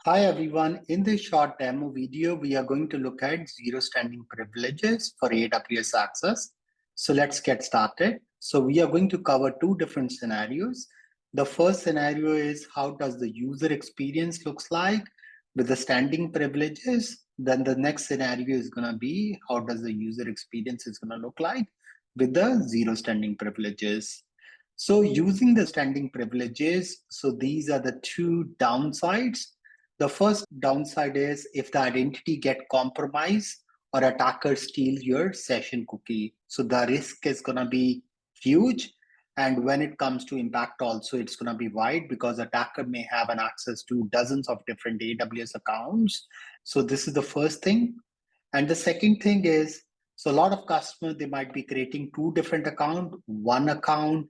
Hi everyone, in this short demo video, we are going to look at zero standing privileges for AWS Access. So let's get started. So we are going to cover two different scenarios. The first scenario is how does the user experience looks like with the standing privileges. Then the next scenario is going to be how does the user experience is going to look like with the zero standing privileges. So using the standing privileges, so these are the two downsides. The first downside is if the identity get compromised or attacker steal your session cookie. So the risk is going to be huge. And when it comes to impact also, it's going to be wide because attacker may have an access to dozens of different AWS accounts. So this is the first thing. And the second thing is, so a lot of customers, they might be creating two different accounts, one account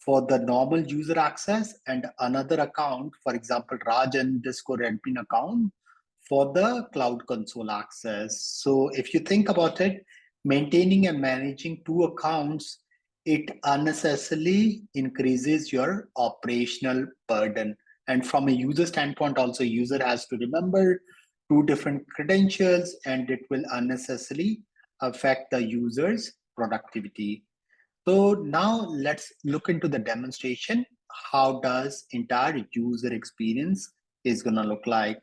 for the normal user access and another account, for example, Raj underscore admin account for the cloud console access. So if you think about it, maintaining and managing two accounts, it unnecessarily increases your operational burden. And from a user standpoint, also user has to remember two different credentials and it will unnecessarily affect the user's productivity. So now let's look into the demonstration. How does entire user experience is going to look like?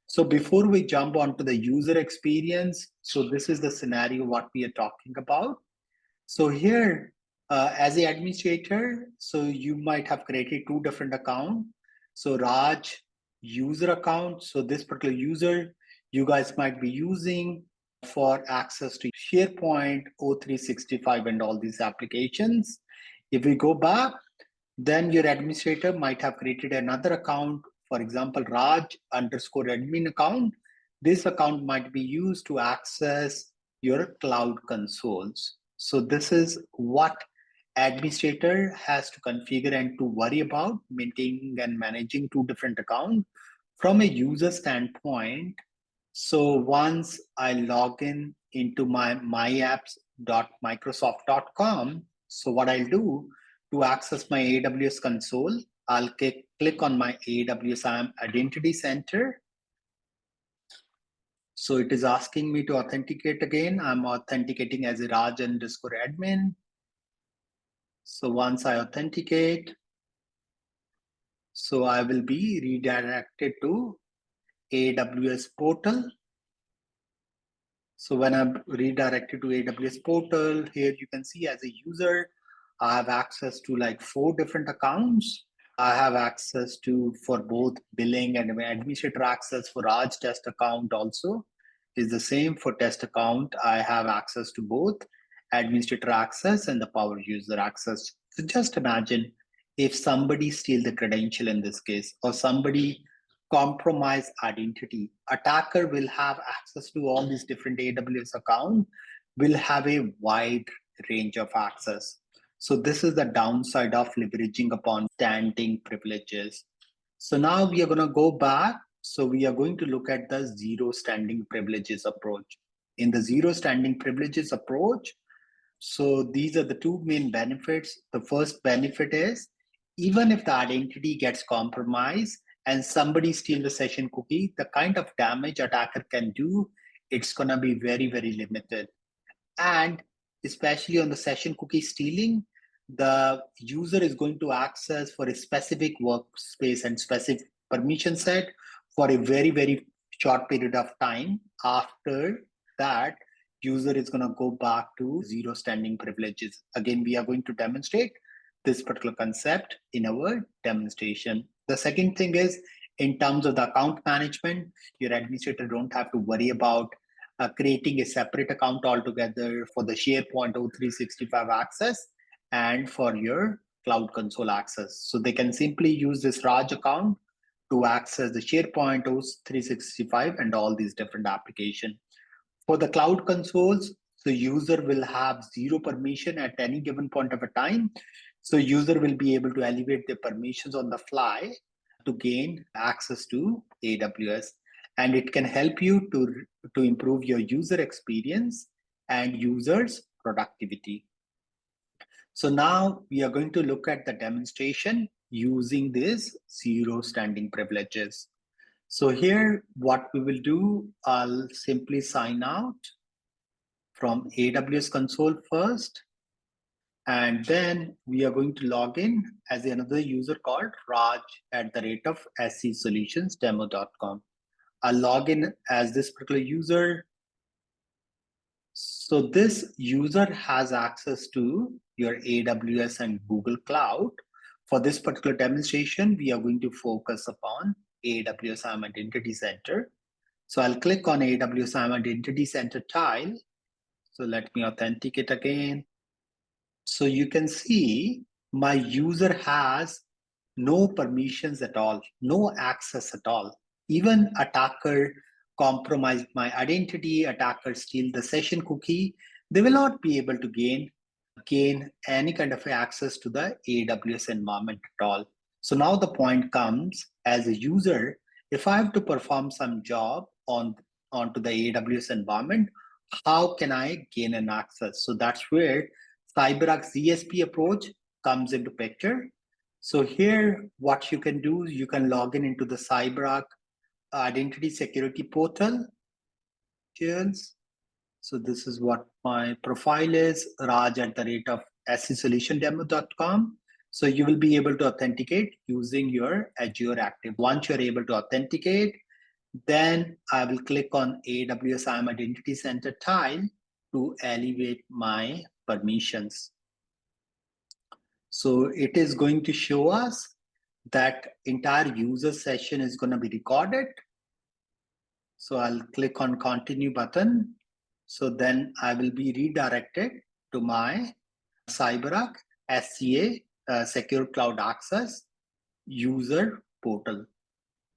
So before we jump onto the user experience, so this is the scenario what we are talking about. So here, as a administrator, so you might have created two different accounts. So Raj user account. So this particular user, you guys might be using for access to SharePoint, O365, and all these applications. If we go back, then your administrator might have created another account, for example, Raj underscore admin account. This account might be used to access your cloud consoles. So this is what administrator has to configure and to worry about maintaining and managing two different accounts from a user standpoint. So once I log in into my myapps.microsoft.com, so what I'll do to access my AWS console, I'll click on my AWS IAM Identity Center. So it is asking me to authenticate again. I'm authenticating as a Raj underscore admin. So once I authenticate, so I will be redirected to AWS portal. So when I'm redirected to AWS portal, here you can see as a user, I have access to like 4 different accounts. I have access to for both billing and administrator access for Raj test account also is the same for test account. I have access to both administrator access and the power user access. So just imagine if somebody steal the credential in this case, or somebody compromise identity, attacker will have access to all these different AWS accounts, will have a wide range of access. So this is the downside of leveraging upon standing privileges. So now we are going to go back. So we are going to look at the zero standing privileges approach. In the zero standing privileges approach, so these are the two main benefits. The first benefit is even if the identity gets compromised and somebody steals the session cookie, the kind of damage attacker can do, it's going to be very, very limited. And especially on the session cookie stealing, the user is going to access for a specific workspace and specific permission set for a very, very short period of time. After that, user is going to go back to zero standing privileges. Again, we are going to demonstrate this particular concept in our demonstration. The second thing is in terms of the account management, your administrator don't have to worry about creating a separate account altogether for the SharePoint O365 access and for your cloud console access. So they can simply use this Raj account to access the SharePoint O365 and all these different applications. For the cloud consoles, the user will have zero permission at any given point of a time. So user will be able to elevate their permissions on the fly to gain access to AWS. And it can help you to improve your user experience and users' productivity. So now we are going to look at the demonstration using these zero standing privileges. So here, what we will do, I'll simply sign out from AWS console first. And then we are going to log in as another user called Raj@of scsolutionsdemo.com. I'll log in as this particular user. So this user has access to your AWS and Google Cloud. For this particular demonstration, we are going to focus upon AWS IAM Identity Center. So I'll click on AWS IAM Identity Center tile. So let me authenticate again. So you can see my user has no permissions at all, no access at all. Even attacker compromised my identity, attacker steal the session cookie, they will not be able to gain any kind of access to the AWS environment at all. So now the point comes, as a user, if I have to perform some job onto the AWS environment, how can I gain an access? So that's where CyberArk ZSP approach comes into picture. So here, what you can do, you can log in into the CyberArk Identity Security Portal. So this is what my profile is, Raj@of scsolutiondemo.com. So you will be able to authenticate using your Azure Active. Once you're able to authenticate, then I will click on AWS IAM Identity Center tile to elevate my permissions. So it is going to show us that entire user session is going to be recorded. So I'll click on continue button. So then I will be redirected to my CyberArk SCA Secure Cloud Access user portal.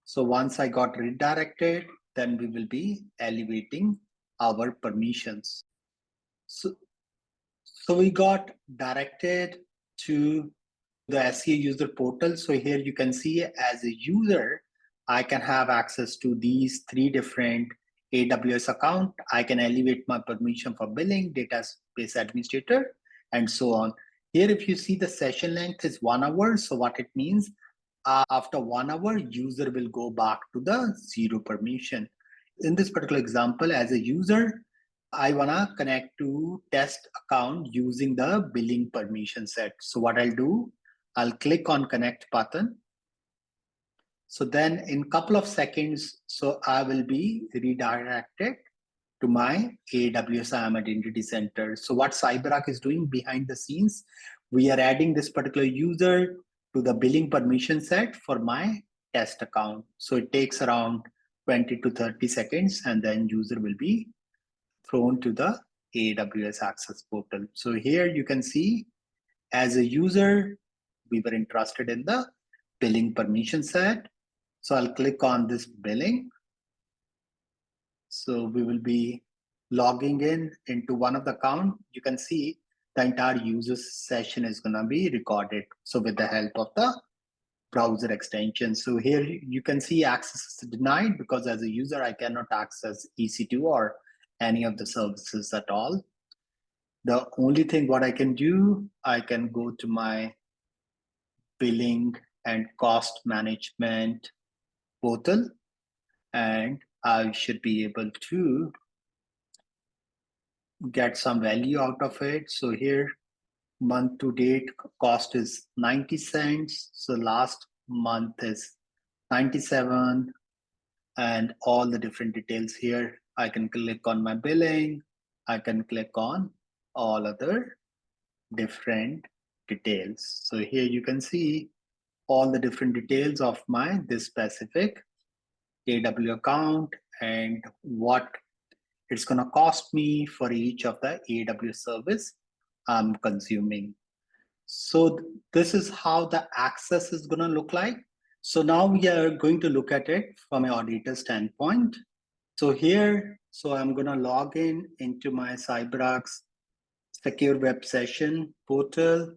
So once I got redirected, then we will be elevating our permissions. So we got directed to the SCA user portal. So here you can see as a user, I can have access to these 3 different AWS account. I can elevate my permission for billing, database administrator, and so on. Here, if you see the session length is 1 hour. So what it means, after 1 hour, user will go back to the 0 permission. In this particular example, as a user, I wanna connect to test account using the billing permission set. So what I'll do, I'll click on connect button. So then in couple of seconds, so I will be redirected to my AWS IAM Identity Center. So what CyberArk is doing behind the scenes, we are adding this particular user to the billing permission set for my test account. So it takes around 20 to 30 seconds and then user will be thrown to the AWS Access portal. So here you can see as a user, we were interested in the billing permission set. So I'll click on this billing. So we will be logging in into one of the account. You can see the entire user session is going to be recorded. So with the help of the browser extension. So here you can see access is denied because as a user, I cannot access EC2 or any of the services at all. The only thing what I can do, I can go to my billing and cost management portal, and I should be able to get some value out of it. So here, month to date cost is 90 cents. So last month is 97, and all the different details here. I can click on my billing. I can click on all other different details. So here you can see all the different details of my this specific AW account and what it's going to cost me for each of the AWS service I'm consuming. So this is how the access is going to look like. So now we are going to look at it from an auditor standpoint. So here, so I'm going to log in into my CyberArk's secure web session portal.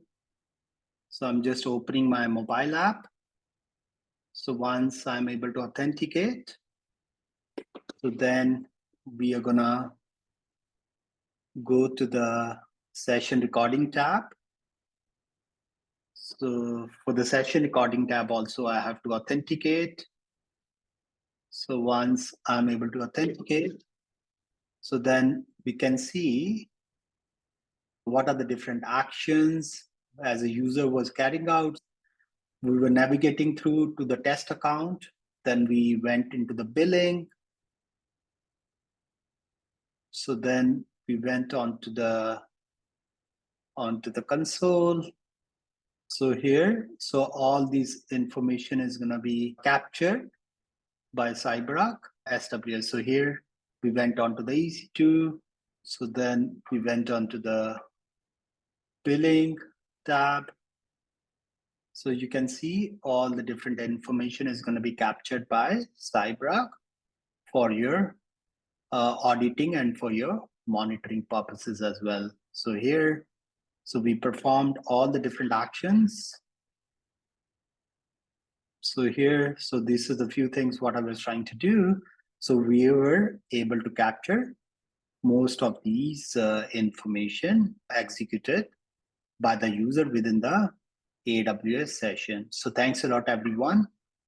So I'm just opening my mobile app. So once I'm able to authenticate, so then we are gonna go to the session recording tab. So for the session recording tab also, I have to authenticate. So once I'm able to authenticate, so then we can see what are the different actions as a user was carrying out. We were navigating through to the test account. Then we went into the billing. So then we went onto the console. So here, so all this information is going to be captured by CyberArk SWS. So here we went on to the EC2. So then we went on to the billing tab. So you can see all the different information is going to be captured by CyberArk for your auditing and for your monitoring purposes as well. So here, so we performed all the different actions. So here, so this is a few things what I was trying to do. So we were able to capture most of these information executed by the user within the AWS session. So thanks a lot, everyone.